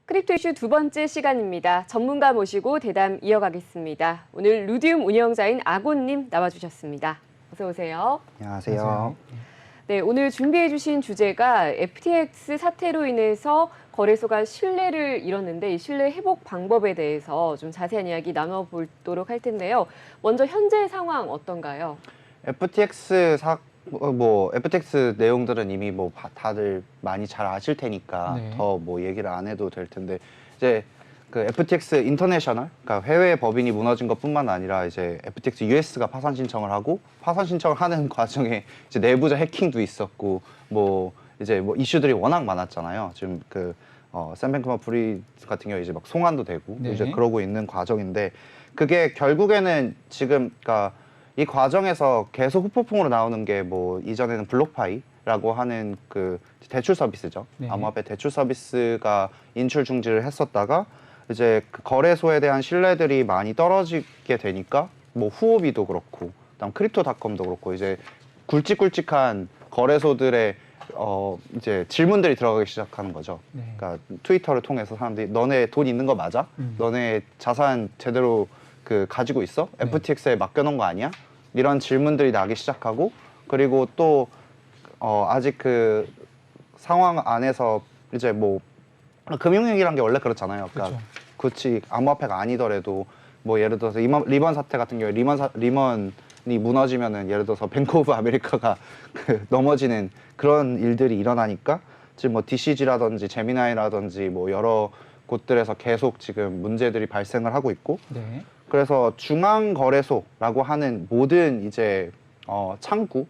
크립토 이슈 두 번째 시간입니다. 전문가 모시고 대담 이어가겠습니다. 오늘 루디움 운영자인 아곤님 나와주셨습니다. 어서 오세요. 안녕하세요. 네, 오늘 준비해 주신 주제가 FTX 사태로 인해서 거래소가 신뢰를 잃었는데 이 신뢰 회복 방법에 대해서 좀 자세한 이야기 나눠보도록 할 텐데요. 먼저 현재 상황 어떤가요? FTX 내용들은 이미 다들 많이 잘 아실 테니까 네. 더 얘기를 안 해도 될 텐데, 이제 그 FTX 인터내셔널, 그러니까 해외 법인이 무너진 것뿐만 아니라 이제 FTX US가 파산 신청을 하고, 파산 신청을 하는 과정에 이제 내부자 해킹도 있었고, 이슈들이 워낙 많았잖아요. 지금 샘 뱅크먼-프리드 같은 경우에 이제 막 송환도 되고 네. 이제 그러고 있는 과정인데, 그게 결국에는 지금 이 과정에서 계속 후폭풍으로 나오는 게 이전에는 블록파이라고 하는 그 대출 서비스죠. 네. 암호화폐 대출 서비스가 인출 중지를 했었다가 이제 그 거래소에 대한 신뢰들이 많이 떨어지게 되니까 후오비도 그렇고, 그다음 크립토닷컴도 그렇고 이제 굵직굵직한 거래소들의 이제 질문들이 들어가기 시작하는 거죠. 네. 그러니까 트위터를 통해서 사람들이 너네 돈 있는 거 맞아? 너네 자산 제대로 가지고 있어? 네. FTX에 맡겨놓은 거 아니야? 이런 질문들이 나기 시작하고, 그리고 또 아직 그 상황 안에서 이제 금융위기란 게 원래 그렇잖아요. 그러니까 그렇죠. 그렇지 암호화폐가 아니더라도 예를 들어서 리먼 사태 같은 경우에 리먼이 무너지면은 예를 들어서 뱅크 오브 아메리카가 넘어지는 그런 일들이 일어나니까 지금 DCG라든지 제미나이라든지 여러 곳들에서 계속 지금 문제들이 발생을 하고 있고, 네. 그래서 중앙거래소라고 하는 모든 이제 창구,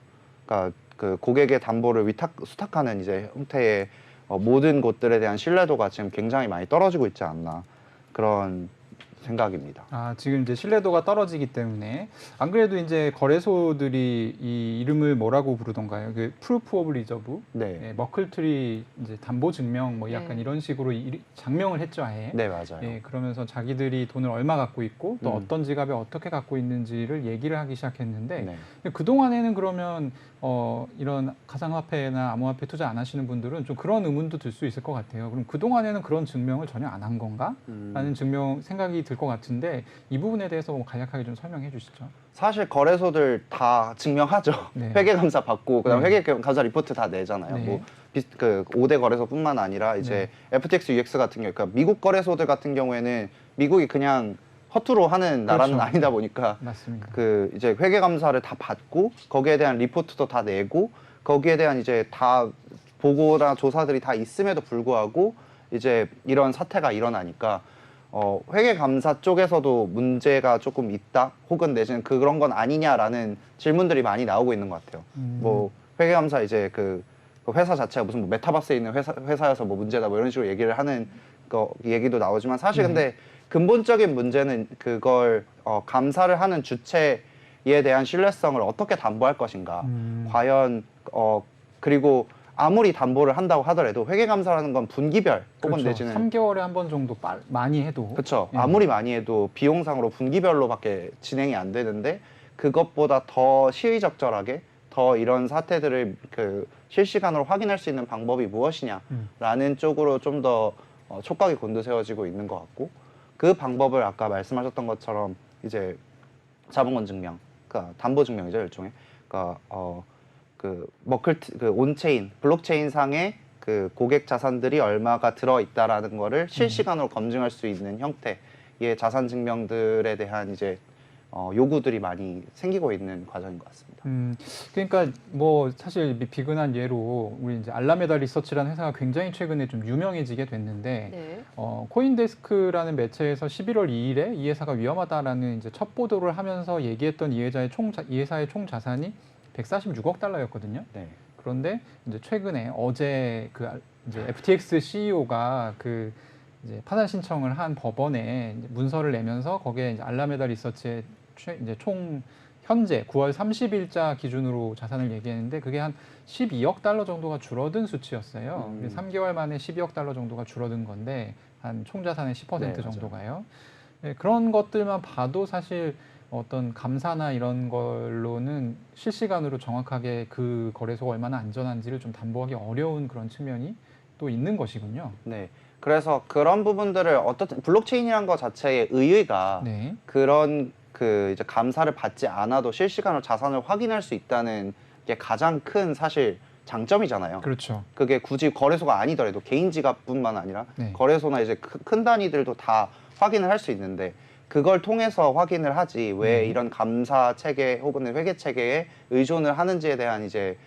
그러니까 그 고객의 담보를 수탁하는 이제 형태의 모든 곳들에 대한 신뢰도가 지금 굉장히 많이 떨어지고 있지 않나, 그런 생각입니다. 지금 이제 신뢰도가 떨어지기 때문에, 안 그래도 이제 거래소들이 이 이름을 뭐라고 부르던가요? 그 프루프 오브 리저브, 네, 머클트리 이제 담보 증명 약간 네. 이런 식으로 장명을 했죠, 아예. 네 맞아요. 그러면서 자기들이 돈을 얼마 갖고 있고 또 음. 어떤 지갑에 어떻게 갖고 있는지를 얘기를 하기 시작했는데, 네. 근데 그동안에는 그러면 이런 가상화폐나 암호화폐 투자 안 하시는 분들은 좀 그런 의문도 들 수 있을 것 같아요. 그럼 그동안에는 그런 증명을 전혀 안 한 건가? 라는 생각이 들 것 같은데, 이 부분에 대해서 간략하게 좀 설명해 주시죠. 사실 거래소들 다 증명하죠. 네. 회계감사 받고 그다음 네. 회계감사 리포트 다 내잖아요. 네. 그 5대 거래소뿐만 아니라 이제 FTX, UX 같은 경우, 그러니까 미국 거래소들 같은 경우에는 미국이 그냥 허투루 하는 나라는 그렇죠. 아니다 보니까 맞습니다. 이제 회계감사를 다 받고 거기에 대한 리포트도 다 내고 거기에 대한 이제 다 보고나 조사들이 다 있음에도 불구하고 이제 이런 사태가 일어나니까 회계감사 쪽에서도 문제가 조금 있다, 혹은 내지는 그런 건 아니냐라는 질문들이 많이 나오고 있는 것 같아요. 회계감사 이제 그 회사 자체가 무슨 메타버스에 있는 회사여서 문제다 이런 식으로 얘기를 하는 얘기도 나오지만, 사실 근데 근본적인 문제는 그걸 감사를 하는 주체에 대한 신뢰성을 어떻게 담보할 것인가. 과연 그리고 아무리 담보를 한다고 하더라도 회계감사라는 건 분기별 혹은 그렇죠. 내지는 3개월에 한 번 정도 많이 해도. 그렇죠. 예. 아무리 많이 해도 비용상으로 분기별로밖에 진행이 안 되는데, 그것보다 더 시의적절하게 더 이런 사태들을 실시간으로 확인할 수 있는 방법이 무엇이냐라는 쪽으로 좀 더 촉각이 곤두세워지고 있는 것 같고, 그 방법을 아까 말씀하셨던 것처럼 이제 자본권 증명, 그러니까 담보 증명이죠, 일종의. 그러니까 온체인, 블록체인 상에 그 고객 자산들이 얼마가 들어 있다라는 거를 실시간으로 검증할 수 있는 형태의 자산 증명들에 대한 이제 요구들이 많이 생기고 있는 과정인 것 같습니다. 그러니까 사실 비근한 예로 우리 이제 알라메다 리서치라는 회사가 굉장히 최근에 좀 유명해지게 됐는데, 네. 코인데스크라는 매체에서 11월 2일에 이 회사가 위험하다라는 이제 첫 보도를 하면서 얘기했던 이 회사의 총 자산이 146억 달러였거든요. 네. 그런데 이제 최근에 어제 이제 FTX CEO가 이제 파산 신청을 한 법원에 이제 문서를 내면서 거기에 이제 알라메다 리서치의 이제 총 현재 9월 30일자 기준으로 자산을 얘기했는데, 그게 한 12억 달러 정도가 줄어든 수치였어요. 3개월 만에 12억 달러 정도가 줄어든 건데, 한 총 자산의 10% 네, 정도가요. 네, 그런 것들만 봐도 사실 어떤 감사나 이런 걸로는 실시간으로 정확하게 그 거래소가 얼마나 안전한지를 좀 담보하기 어려운 그런 측면이 또 있는 것이군요. 네. 그래서 그런 부분들을 어떻든 블록체인이란 것 자체의 의의가 네. 그런 그 이제 감사를 받지 않아도 실시간으로 자산을 확인할 수 있다는 게 가장 큰 사실 장점이잖아요. 그렇죠. 그게 굳이 거래소가 아니더라도 개인 지갑뿐만 아니라 네. 거래소나 이제 큰 단위들도 다 확인을 할 수 있는데 그걸 통해서 확인을 하지 왜 네. 이런 감사 체계 혹은 회계 체계에 의존을 하는지에 대한 이제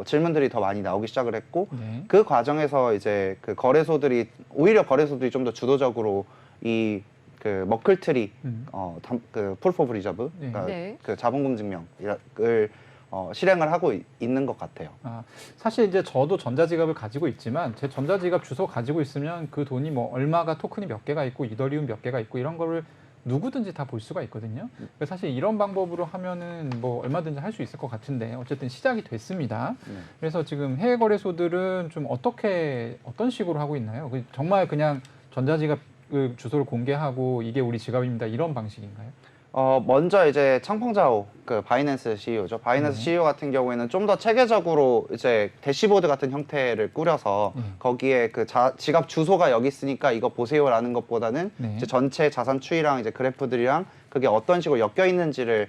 질문들이 더 많이 나오기 시작을 했고 네. 그 과정에서 이제 그 거래소들이 오히려 거래소들이 좀 더 주도적으로 이 그 머클트리 그 프루프 오브 리저브 네. 그러니까 네. 그 자본금 증명을 실행을 하고 있는 것 같아요. 사실 이제 저도 전자지갑을 가지고 있지만 제 전자지갑 주소 가지고 있으면 그 돈이 뭐 얼마가 토큰이 몇 개가 있고 이더리움 몇 개가 있고 이런 거를 누구든지 다 볼 수가 있거든요. 그래서 사실 이런 방법으로 하면은 뭐 얼마든지 할 수 있을 것 같은데 어쨌든 시작이 됐습니다. 그래서 지금 해외 거래소들은 좀 어떤 식으로 하고 있나요? 정말 그냥 전자지갑 그 주소를 공개하고 이게 우리 지갑입니다 이런 방식인가요? 먼저 이제 창펑자오 그 바이낸스 CEO죠. 바이낸스 네. CEO 같은 경우에는 좀 더 체계적으로 이제 대시보드 같은 형태를 꾸려서 거기에 그 지갑 주소가 여기 있으니까 이거 보세요라는 것보다는 네. 이제 전체 자산 추이랑 이제 그래프들이랑 그게 어떤 식으로 엮여 있는지를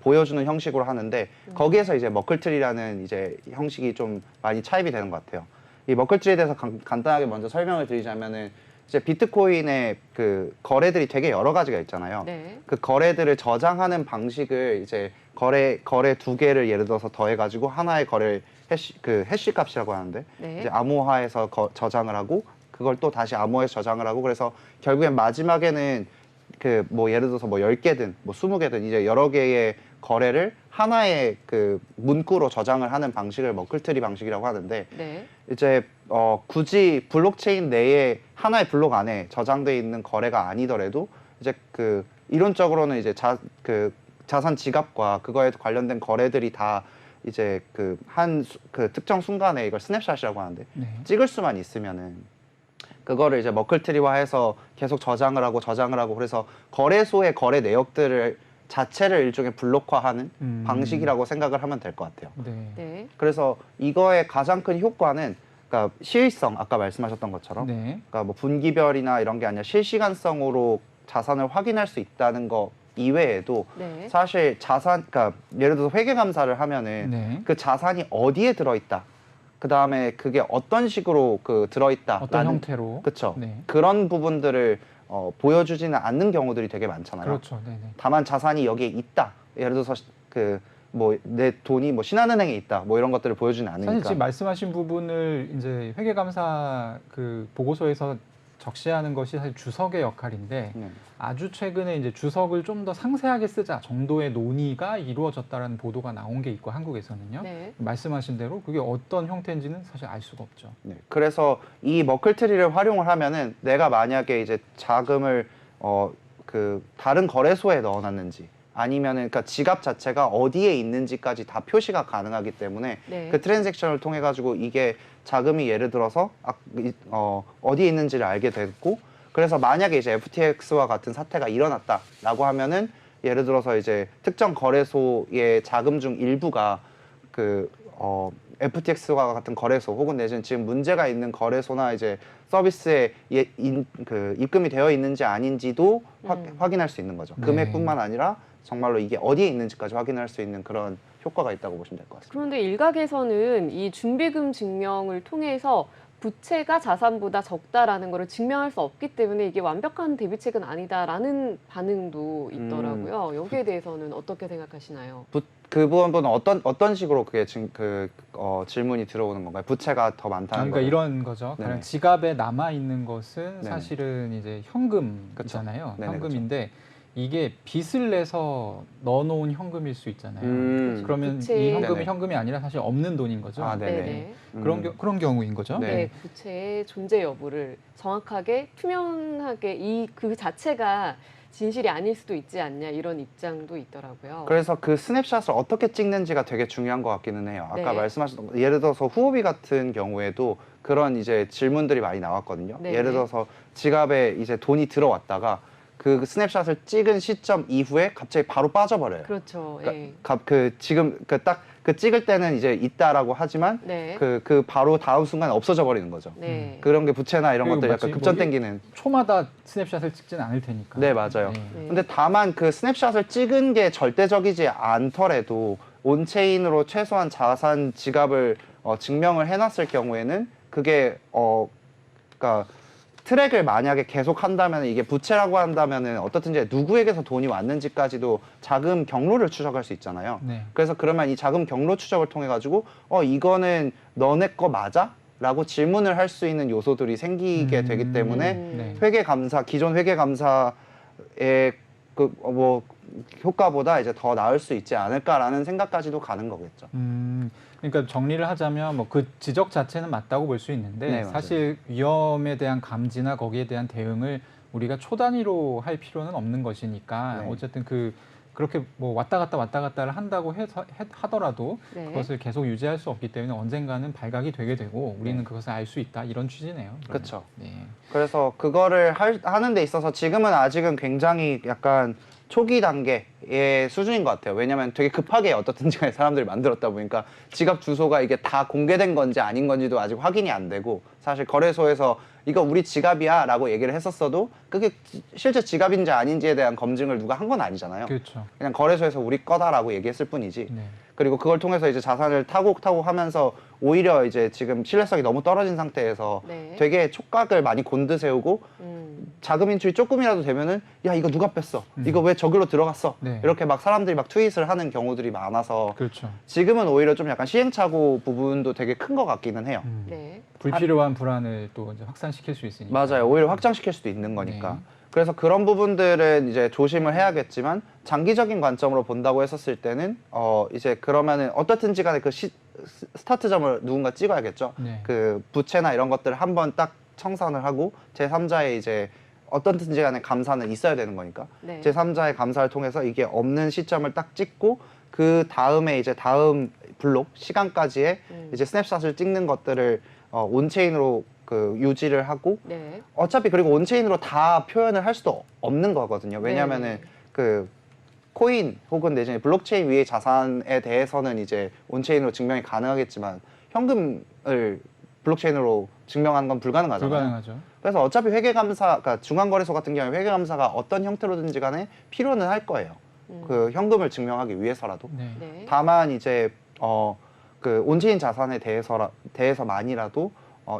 보여주는 형식으로 하는데 거기에서 이제 머클트리라는 이제 형식이 좀 많이 차이가 되는 것 같아요. 이 머클트리에 대해서 간단하게 먼저 설명을 드리자면은 이제 비트코인의 그 거래들이 되게 여러 가지가 있잖아요. 네. 그 거래들을 저장하는 방식을 이제 거래 두 개를 예를 들어서 더해가지고 하나의 거래 해시 값이라고 하는데 네. 이제 암호화해서 저장을 하고 그걸 또 다시 암호화해서 저장을 하고 그래서 결국엔 마지막에는 그 뭐 예를 들어서 뭐 10개든 뭐 20개든 이제 여러 개의 거래를 하나의 그 문구로 저장을 하는 방식을 머클트리 방식이라고 하는데 네. 이제 굳이 블록체인 내에 하나의 블록 안에 저장돼 있는 거래가 아니더라도 이제 그 이론적으로는 이제 자산 지갑과 그거에 관련된 거래들이 다 이제 그 특정 순간에 이걸 스냅샷이라고 하는데 네. 찍을 수만 있으면은 그거를 이제 머클트리화해서 계속 저장을 하고 그래서 거래소의 거래 내역들을 자체를 일종의 블록화하는 방식이라고 생각을 하면 될 것 같아요. 네. 네. 그래서 이거의 가장 큰 효과는 그러니까 시일성 아까 말씀하셨던 것처럼 네. 그러니까 뭐 분기별이나 이런 게 아니라 실시간성으로 자산을 확인할 수 있다는 거 이외에도 네. 사실 그러니까 예를 들어서 회계 감사를 하면은 네. 그 자산이 어디에 들어있다. 그 다음에 그게 어떤 식으로 들어있다. 어떤 형태로? 그렇죠. 네. 그런 부분들을 보여주지는 않는 경우들이 되게 많잖아요. 그렇죠. 네네. 다만 자산이 여기에 있다. 예를 들어서 뭐 내 돈이 뭐 신한은행에 있다. 뭐 이런 것들을 보여주지는 않으니까. 사실 지금 말씀하신 부분을 이제 회계감사 그 보고서에서 적시하는 것이 사실 주석의 역할인데 아주 최근에 이제 주석을 좀 더 상세하게 쓰자 정도의 논의가 이루어졌다라는 보도가 나온 게 있고 한국에서는요. 네. 말씀하신 대로 그게 어떤 형태인지는 사실 알 수가 없죠. 네. 그래서 이 머클트리를 활용을 하면은 내가 만약에 이제 자금을 다른 거래소에 넣어놨는지 아니면은 그러니까 지갑 자체가 어디에 있는지까지 다 표시가 가능하기 때문에 네. 그 트랜잭션을 통해 가지고 이게 자금이 예를 들어서 어디에 있는지를 알게 됐고 그래서 만약에 이제 FTX와 같은 사태가 일어났다라고 하면은 예를 들어서 이제 특정 거래소의 자금 중 일부가 FTX와 같은 거래소 혹은 내지는 지금 문제가 있는 거래소나 이제 서비스에 입금이 되어 있는지 아닌지도 확인할 수 있는 거죠. 네. 금액뿐만 아니라 정말로 이게 어디에 있는지까지 확인할 수 있는 그런 효과가 있다고 보시면 될 것 같습니다. 그런데 일각에서는 이 준비금 증명을 통해서 부채가 자산보다 적다라는 것을 증명할 수 없기 때문에 이게 완벽한 대비책은 아니다라는 반응도 있더라고요. 여기에 대해서는 어떻게 생각하시나요? 그 부분은 어떤 식으로 그게 질문이 들어오는 건가요? 부채가 더 많다는 그러니까 거예요? 이런 거죠. 네네. 가령 지갑에 남아 있는 것은 네네. 사실은 이제 현금이잖아요. 네네, 현금인데 이게 빚을 내서 넣어놓은 현금일 수 있잖아요. 그러면 부채. 이 현금이 네네. 현금이 아니라 사실 없는 돈인 거죠. 아, 네네. 네네. 그런 경우인 거죠. 네. 네, 부채의 존재 여부를 정확하게 투명하게 그 자체가 진실이 아닐 수도 있지 않냐 이런 입장도 있더라고요. 그래서 그 스냅샷을 어떻게 찍는지가 되게 중요한 것 같기는 해요. 아까 네. 말씀하셨던 예를 들어서 후오비 같은 경우에도 그런 이제 질문들이 많이 나왔거든요. 네. 예를 들어서 지갑에 이제 돈이 들어왔다가 그 스냅샷을 찍은 시점 이후에 갑자기 바로 빠져버려요. 그렇죠. 예. 지금 딱 그 찍을 때는 이제 있다라고 하지만 네. 그 바로 다음 순간에 없어져 버리는 거죠. 네. 그런 게 부채나 이런 그리고 것들 마치 약간 급전 뭐 땡기는. 초마다 스냅샷을 찍진 않을 테니까. 네, 맞아요. 네. 근데 다만 그 스냅샷을 찍은 게 절대적이지 않더라도 온체인으로 최소한 자산 지갑을 증명을 해놨을 경우에는 그게 그러니까 트랙을 만약에 계속 한다면 이게 부채라고 한다면은 어떻든지 누구에게서 돈이 왔는지까지도 자금 경로를 추적할 수 있잖아요. 네. 그래서 그러면 이 자금 경로 추적을 통해 가지고 이거는 너네 거 맞아? 라고 질문을 할 수 있는 요소들이 생기게 되기 때문에 네. 회계감사 기존 회계감사의 뭐 효과보다 이제 더 나을 수 있지 않을까라는 생각까지도 가는 거겠죠. 그러니까 정리를 하자면 뭐 그 지적 자체는 맞다고 볼 수 있는데 네, 맞아요. 사실 위험에 대한 감지나 거기에 대한 대응을 우리가 초단위로 할 필요는 없는 것이니까 네. 어쨌든 그렇게 뭐 왔다 갔다를 한다고 해서 하더라도 네. 그것을 계속 유지할 수 없기 때문에 언젠가는 발각이 되게 되고 우리는 네. 그것을 알 수 있다 이런 취지네요. 그러면. 그렇죠. 네. 그래서 그거를 하는 데 있어서 지금은 아직은 굉장히 약간 초기 단계의 수준인 것 같아요. 왜냐하면 되게 급하게 어떻든지 간에 사람들이 만들었다 보니까 지갑 주소가 이게 다 공개된 건지 아닌 건지도 아직 확인이 안 되고 사실 거래소에서 이거 우리 지갑이야 라고 얘기를 했었어도 그게 실제 지갑인지 아닌지에 대한 검증을 누가 한 건 아니잖아요. 그렇죠. 그냥 거래소에서 우리 거다라고 얘기했을 뿐이지. 네. 그리고 그걸 통해서 이제 자산을 타고 하면서 오히려 이제 지금 신뢰성이 너무 떨어진 상태에서 네. 되게 촉각을 많이 곤두세우고 자금 인출이 조금이라도 되면은 야 이거 누가 뺐어? 이거 왜 저기로 들어갔어? 네. 이렇게 막 사람들이 막 트윗을 하는 경우들이 많아서 그렇죠. 지금은 오히려 좀 약간 시행착오 부분도 되게 큰 것 같기는 해요. 네. 불필요한 불안을 또 이제 확산시킬 수 있으니까. 맞아요. 오히려 확장시킬 수도 있는 거니까. 네. 그래서 그런 부분들은 이제 조심을 해야겠지만 장기적인 관점으로 본다고 했었을 때는 이제 그러면은 어떻든지 간에 그 스타트점을 누군가 찍어야겠죠. 네. 그 부채나 이런 것들을 한번 딱 청산을 하고 제3자의 이제 어떻든지 간에 감사는 있어야 되는 거니까 네. 제3자의 감사를 통해서 이게 없는 시점을 딱 찍고 그 다음에 이제 다음 블록 시간까지의 이제 스냅샷을 찍는 것들을 온체인으로 그 유지를 하고 네. 어차피 그리고 온체인으로 다 표현을 할 수도 없는 거거든요. 왜냐하면은 네. 그 코인 혹은 내지는 블록체인 위의 자산에 대해서는 이제 온체인으로 증명이 가능하겠지만 현금을 블록체인으로 증명하는 건 불가능하잖아요. 불가능하죠. 그래서 어차피 회계감사, 그러니까 중앙거래소 같은 경우에 회계감사가 어떤 형태로든지 간에 필요는 할 거예요. 그 현금을 증명하기 위해서라도. 네. 네. 다만 이제 그 온체인 자산에 대해서만이라도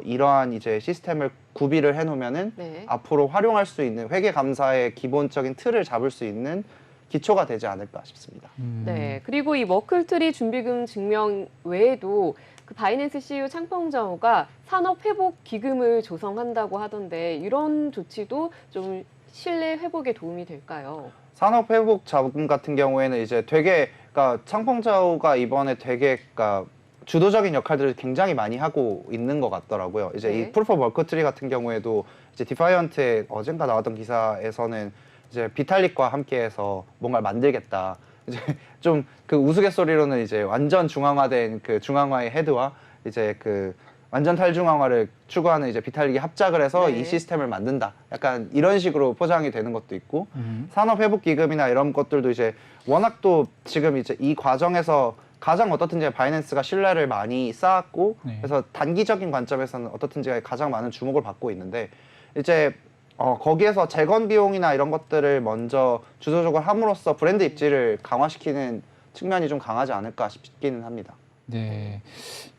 이러한 이제 시스템을 구비를 해놓으면은 네. 앞으로 활용할 수 있는 회계감사의 기본적인 틀을 잡을 수 있는 기초가 되지 않을까 싶습니다. 네. 그리고 이 머클트리 준비금 증명 외에도 그 바이낸스 CEO 창펑자오가 산업회복 기금을 조성한다고 하던데 이런 조치도 좀 신뢰 회복에 도움이 될까요? 산업회복 자금 같은 경우에는 이제 되게 그러니까 창펑자오가 이번에 되게 그러니까 주도적인 역할들을 굉장히 많이 하고 있는 것 같더라고요. 이제 네. 이 프루프 오브 머클트리 같은 경우에도 이제 디파이언트의 어젠가 나왔던 기사에서는 이제 비탈릭과 함께해서 뭔가를 만들겠다. 이제 좀 그 우스갯소리로는 이제 완전 중앙화된 그 중앙화의 헤드와 이제 그 완전 탈중앙화를 추구하는 이제 비탈릭이 합작을 해서 네. 이 시스템을 만든다. 약간 이런 식으로 포장이 되는 것도 있고 산업회복기금이나 이런 것들도 이제 워낙 또 지금 이제 이 과정에서 가장 어떻든지 바이낸스가 신뢰를 많이 쌓았고 네. 그래서 단기적인 관점에서는 어떻든지 가장 많은 주목을 받고 있는데 이제 거기에서 재건 비용이나 이런 것들을 먼저 주도적으로 함으로써 브랜드 입지를 강화시키는 측면이 좀 강하지 않을까 싶기는 합니다. 네,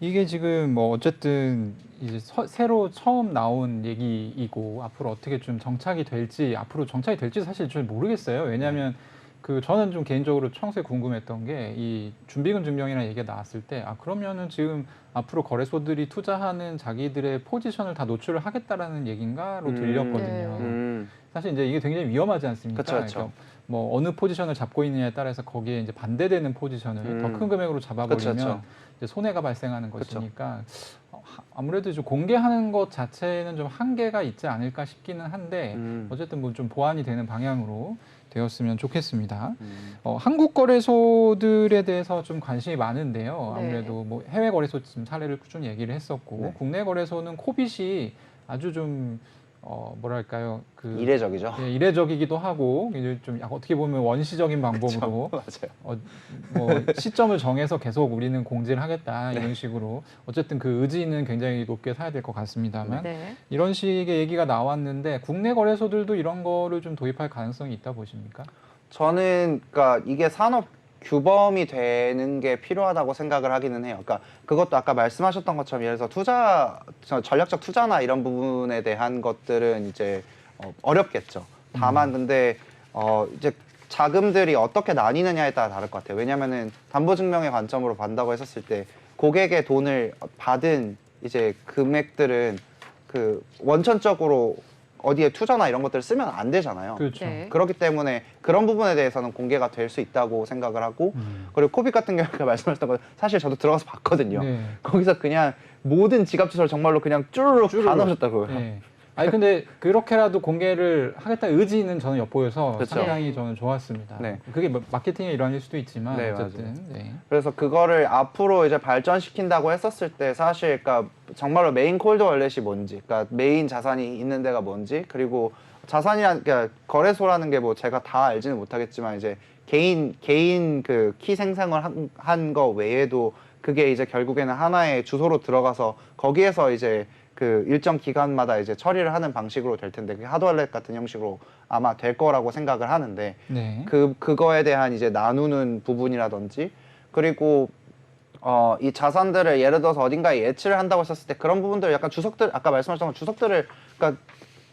이게 지금 뭐 어쨌든 이제 새로 처음 나온 얘기이고 앞으로 어떻게 좀 정착이 될지 사실 잘 모르겠어요. 왜냐하면 그 저는 좀 개인적으로 평소에 궁금했던 게 이 준비금 증명이라는 얘기가 나왔을 때 그러면은 지금 앞으로 거래소들이 투자하는 자기들의 포지션을 다 노출을 하겠다라는 얘기인가로 들렸거든요. 네. 사실 이제 이게 굉장히 위험하지 않습니까? 그쵸, 그쵸. 그러니까 뭐 어느 포지션을 잡고 있느냐에 따라서 거기에 이제 반대되는 포지션을 더 큰 금액으로 잡아버리면 그쵸, 그쵸. 이제 손해가 발생하는 그쵸. 것이니까 아무래도 좀 공개하는 것 자체는 좀 한계가 있지 않을까 싶기는 한데 어쨌든 뭐 좀 보완이 되는 방향으로 되었으면 좋겠습니다. 한국 거래소들에 대해서 좀 관심이 많은데요. 네. 아무래도 뭐 해외 거래소 지금 사례를 좀 얘기를 했었고 네. 국내 거래소는 코빗이 아주 좀 뭐랄까요? 이례적이죠. 예, 이례적이기도 하고 이제 좀 약간 어떻게 보면 원시적인 방법으로 맞아요. 뭐 시점을 정해서 계속 우리는 공지를 하겠다 네. 이런 식으로 어쨌든 그 의지는 굉장히 높게 사야 될 것 같습니다만 네. 이런 식의 얘기가 나왔는데 국내 거래소들도 이런 거를 좀 도입할 가능성이 있다 보십니까? 저는 그러니까 이게 산업 규범이 되는 게 필요하다고 생각을 하기는 해요. 그러니까 그것도 아까 말씀하셨던 것처럼 예를 들어서 전략적 투자나 이런 부분에 대한 것들은 이제 어렵겠죠. 다만 근데 이제 자금들이 어떻게 나뉘느냐에 따라 다를 것 같아요. 왜냐면은 담보증명의 관점으로 본다고 했었을 때 고객의 돈을 받은 이제 금액들은 그 원천적으로 어디에 투자나 이런 것들을 쓰면 안 되잖아요. 그렇죠. 네. 그렇기 때문에 그런 부분에 대해서는 공개가 될 수 있다고 생각을 하고 음. 그리고 코빅 같은 경우가 말씀하셨던 거 사실 저도 들어가서 봤거든요. 네. 거기서 그냥 모든 지갑 주소를 정말로 그냥 쭈르륵 다 넣으셨다고요. 네. 아니 근데 그렇게라도 공개를 하겠다 의지는 저는 엿보여서 그렇죠. 상당히 네. 저는 좋았습니다. 네. 그게 뭐 마케팅의 일환일 수도 있지만 네, 어쨌든 네. 그래서 그거를 앞으로 이제 발전시킨다고 했었을 때 사실 그러니까 정말로 메인 콜드 월렛이 뭔지, 그러니까 메인 자산이 있는 데가 뭔지, 그리고 자산이란 그러니까 거래소라는 게 뭐 제가 다 알지는 못하겠지만 이제 개인 그 키 생성을 한 거 외에도 그게 이제 결국에는 하나의 주소로 들어가서 거기에서 이제 그 일정 기간마다 이제 처리를 하는 방식으로 될 텐데 그게 하드월렛 같은 형식으로 아마 될 거라고 생각을 하는데 네. 그거에 대한 이제 나누는 부분이라든지 그리고 이 자산들을 예를 들어서 어딘가에 예치를 한다고 했었을 때 그런 부분들 약간 주석들 아까 말씀하셨던 주석들을 그러니까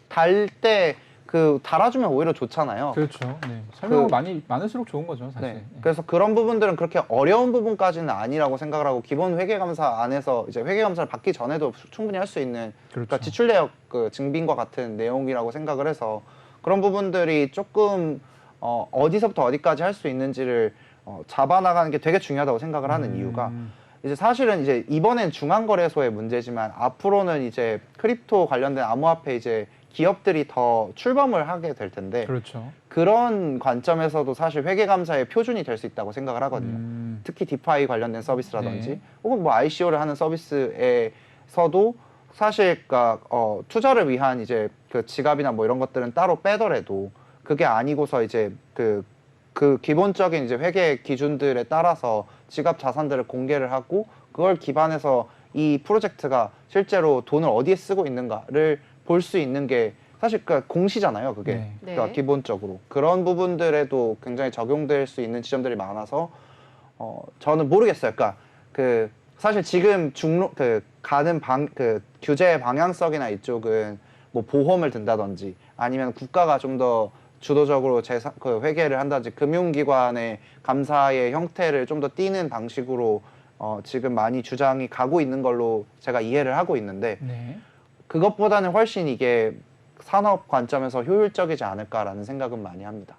달 때 그 달아주면 오히려 좋잖아요. 그렇죠. 네. 설명이 그- 많을수록 좋은 거죠, 사실. 네. 네. 그래서 그런 부분들은 그렇게 어려운 부분까지는 아니라고 생각을 하고 기본 회계감사 안에서 이제 회계감사를 받기 전에도 충분히 할 수 있는 그러니까 그렇죠. 지출 내역 그 증빙과 같은 내용이라고 생각을 해서 그런 부분들이 조금 어디서부터 어디까지 할 수 있는지를 잡아나가는 게 되게 중요하다고 생각을 하는 이유가 이제 사실은 이제 이번엔 중앙거래소의 문제지만 앞으로는 이제 크립토 관련된 암호화폐 이제 기업들이 더 출범을 하게 될 텐데 그렇죠. 그런 관점에서도 사실 회계감사의 표준이 될 수 있다고 생각을 하거든요. 특히 디파이 관련된 서비스라든지 네. 혹은 뭐 ICO를 하는 서비스에서도 사실 그러니까 투자를 위한 이제 그 지갑이나 뭐 이런 것들은 따로 빼더라도 그게 아니고서 이제 그 기본적인 이제 회계 기준들에 따라서 지갑 자산들을 공개를 하고 그걸 기반해서 이 프로젝트가 실제로 돈을 어디에 쓰고 있는가를 볼 수 있는 게 사실 그 공시잖아요. 그게 네. 그러니까 네. 기본적으로 그런 부분들에도 굉장히 적용될 수 있는 지점들이 많아서 저는 모르겠어요. 그러니까 그 사실 지금 가는 그 규제의 방향성이나 이쪽은 뭐 보험을 든다든지 아니면 국가가 좀 더 주도적으로 그 회계를 한다든지 금융기관의 감사의 형태를 좀 더 띄는 방식으로 지금 많이 주장이 가고 있는 걸로 제가 이해를 하고 있는데 네. 그것보다는 훨씬 이게 산업 관점에서 효율적이지 않을까라는 생각은 많이 합니다.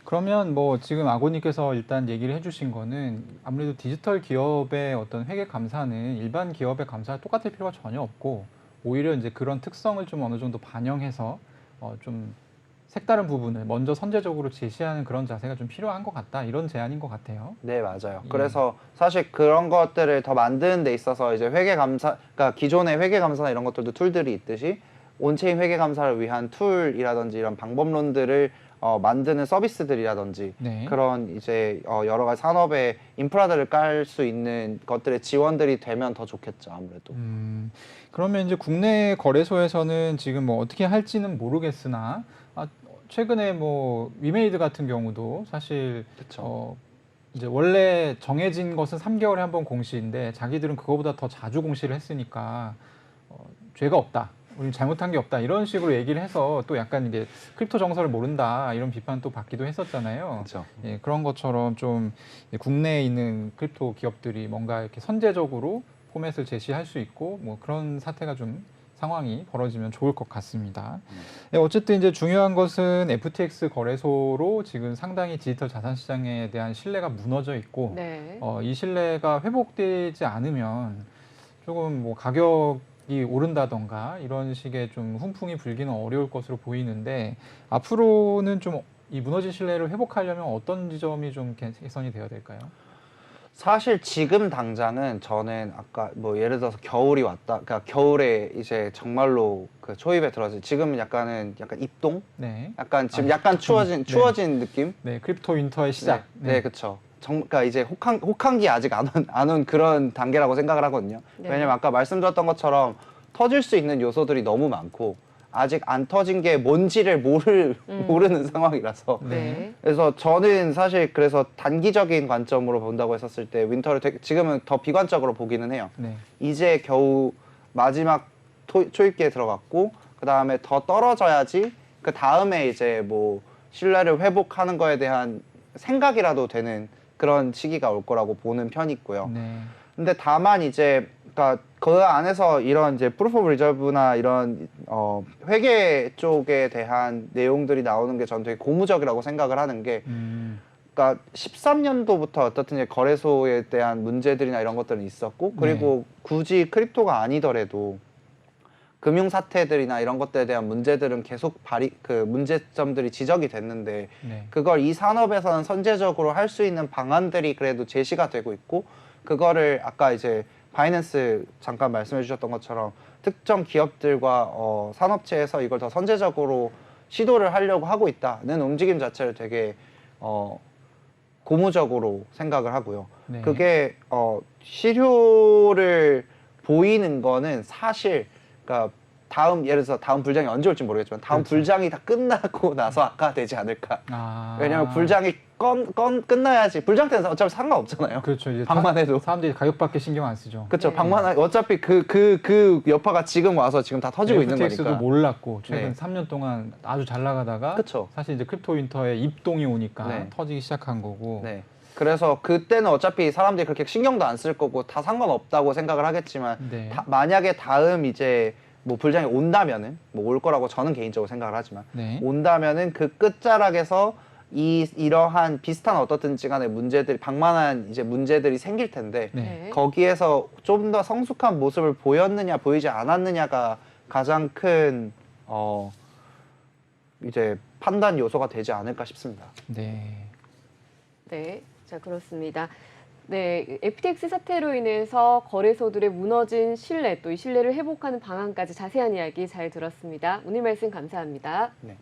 그러면 뭐 지금 아고님께서 일단 얘기를 해주신 거는 아무래도 디지털 기업의 어떤 회계 감사는 일반 기업의 감사와 똑같을 필요가 전혀 없고 오히려 이제 그런 특성을 좀 어느 정도 반영해서 좀 색다른 부분을 먼저 선제적으로 제시하는 그런 자세가 좀 필요한 것 같다 이런 제안인 것 같아요. 네, 맞아요. 예. 그래서 사실 그런 것들을 더 만드는 데 있어서 이제 회계감사, 그러니까 기존의 회계감사나 이런 것들도 툴들이 있듯이 온체인 회계감사를 위한 툴이라든지 이런 방법론들을 만드는 서비스들이라든지 네. 그런 이제 여러 가지 산업의 인프라들을 깔 수 있는 것들의 지원들이 되면 더 좋겠죠, 아무래도. 그러면 이제 국내 거래소에서는 지금 뭐 어떻게 할지는 모르겠으나 최근에 뭐 위메이드 같은 경우도 사실 그렇죠. 이제 원래 정해진 것은 3개월에 한 번 공시인데 자기들은 그거보다 더 자주 공시를 했으니까 죄가 없다. 우리 잘못한 게 없다. 이런 식으로 얘기를 해서 또 약간 이게 크립토 정서를 모른다. 이런 비판 또 받기도 했었잖아요. 그렇죠. 예, 그런 것처럼 좀 국내에 있는 크립토 기업들이 뭔가 이렇게 선제적으로 포맷을 제시할 수 있고 뭐 그런 사태가 좀 상황이 벌어지면 좋을 것 같습니다. 예, 어쨌든 이제 중요한 것은 FTX 거래소로 지금 상당히 디지털 자산 시장에 대한 신뢰가 무너져 있고 네. 이 신뢰가 회복되지 않으면 조금 뭐 가격이 오른다던가 이런 식의 좀 훈풍이 불기는 어려울 것으로 보이는데 앞으로는 좀 이 무너진 신뢰를 회복하려면 어떤 지점이 좀 개선이 되어야 될까요? 사실 지금 당장은 저는 아까 뭐 예를 들어서 겨울이 왔다, 그러니까 겨울에 이제 정말로 그 초입에 들어서 지금은 약간 입동, 네. 약간 지금 약간 추워진 느낌. 네, 크립토 윈터의 시작. 네, 그렇죠. 그러니까 이제 혹한기 아직 안 온 그런 단계라고 생각을 하거든요. 네. 왜냐면 아까 말씀드렸던 것처럼 터질 수 있는 요소들이 너무 많고 아직 안 터진 게 뭔지를 모르는 상황이라서. 네. 그래서 저는 사실 그래서 단기적인 관점으로 본다고 했었을 때 윈터를 지금은 더 비관적으로 보기는 해요. 네. 이제 겨우 마지막 초입기에 들어갔고 그 다음에 더 떨어져야지 그 다음에 이제 뭐 신뢰를 회복하는 거에 대한 생각이라도 되는 그런 시기가 올 거라고 보는 편이고요. 네. 근데 다만 이제 그러니까 그 안에서 이런 이제 프루프 오브 리저브나 이런 회계 쪽에 대한 내용들이 나오는 게 저는 되게 고무적이라고 생각을 하는 게 그러니까 13년도부터 어떻든 이제 거래소에 대한 문제들이나 이런 것들은 있었고 그리고 굳이 크립토가 아니더라도 금융 사태들이나 이런 것들에 대한 문제들은 계속 그 문제점들이 지적이 됐는데 네. 그걸 이 산업에서는 선제적으로 할 수 있는 방안들이 그래도 제시가 되고 있고 그거를 아까 이제 바이낸스 잠깐 말씀해 주셨던 것처럼 특정 기업들과 산업체에서 이걸 더 선제적으로 시도를 하려고 하고 있다는 움직임 자체를 되게 고무적으로 생각을 하고요. 네. 그게 실효를 보이는 거는 사실 그러니까 예를 들어서 다음 불장이 언제 올지 모르겠지만 다음 그렇죠. 불장이 다 끝나고 나서 아까 되지 않을까. 아. 왜냐면 불장이 끝나야지. 불장 때는 어차피 상관없잖아요. 그렇죠. 이제 방만해도. 사람들이 가격밖에 신경 안 쓰죠. 그렇죠. 네. 방만 어차피 그 여파가 지금 와서 지금 다 터지고 있는 FTX도 거니까. 몰랐고 최근 네. 3년 동안 아주 잘 나가다가 그쵸. 사실 이제 크립토 윈터에 입동이 오니까 네. 터지기 시작한 거고. 네. 그래서 그때는 어차피 사람들이 그렇게 신경도 안 쓸 거고 다 상관없다고 생각을 하겠지만 네. 만약에 다음 이제 뭐 불장이 온다면은 뭐 올 거라고 저는 개인적으로 생각을 하지만 네. 온다면은 그 끝자락에서 이러한 비슷한 어떻든지 간의 문제들이 방만한 이제 문제들이 생길 텐데 네. 거기에서 좀 더 성숙한 모습을 보였느냐 보이지 않았느냐가 가장 큰 이제 판단 요소가 되지 않을까 싶습니다. 네. 네, 자 그렇습니다. 네, FTX 사태로 인해서 거래소들의 무너진 신뢰, 또 이 신뢰를 회복하는 방안까지 자세한 이야기 잘 들었습니다. 오늘 말씀 감사합니다. 네.